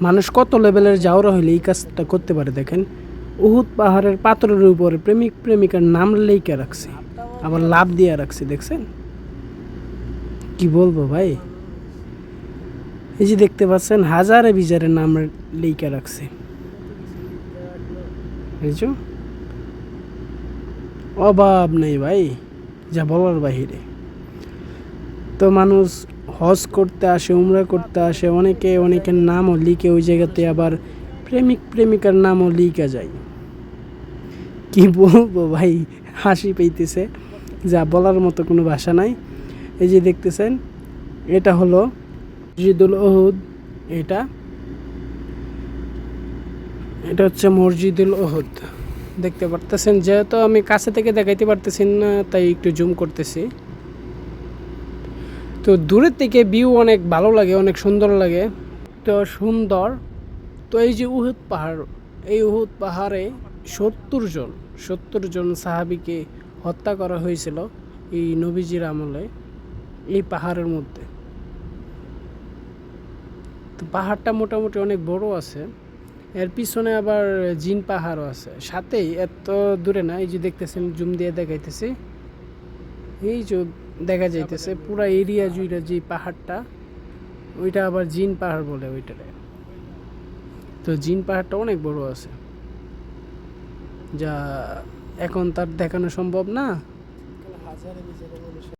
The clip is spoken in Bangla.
মানুষ কত লেভেলের যাওয়ার হইলে এই কাজটা করতে পারে দেখেন। উহুদ পাহাড়ের পাথরের উপরে প্রেমিক প্রেমিকার নাম লেখা রাখছে, আবার লাভ দিয়ে রাখছে, দেখছেন? কি বলবো ভাই, এই যে দেখতে পাচ্ছেন হাজারে বিজারের নাম লেখা রাখছে, বুঝছো? অভাব নেই ভাই, যা বলার বাহিরে। তো মানুষ হজ করতে আসে, উমরা করতে আসে, অনেকে অনেকের নামও লিখে ওই জায়গাতে, আবার প্রেমিক প্রেমিকার নামও লিখা যায়। কি বলবো ভাই, হাসি পাইতেছে, যা বলার মতো কোনো ভাষা নাই। এই যে দেখতেছেন এটা হলো মসজিদুল উহুদ, এটা এটা হচ্ছে মসজিদুল উহুদ, দেখতে পারতেছেন। যেহেতু আমি কাছে থেকে দেখাইতে পারতেছি না তাই একটু জুম করতেছি। তো দূরের থেকে ভিউ অনেক ভালো লাগে, অনেক সুন্দর লাগে। তো সুন্দর। তো এই যে উহুদ পাহাড়, এই উহুদ পাহাড়ে ৭০ জন সাহাবীকে হত্যা করা হয়েছিল এই নবীজির আমলে, এই পাহাড়ের মধ্যে। তো পাহাড়টা মোটামুটি অনেক বড় আছে। এর পিছনে আবার জিন পাহাড়ও আছে সাথেই, এত দূরে না। এই যে দেখতেছেন, জুম দিয়ে দেখাইতেছি, এই যে দেখা যাইতেছে পুরা এরিয়া জুড়ে যে পাহাড়টা, ওইটা আবার জিন পাহাড় বলে ওইটারে। তো জিন পাহাড়টা অনেক বড় আছে, যা এখন তার দেখানো সম্ভব না।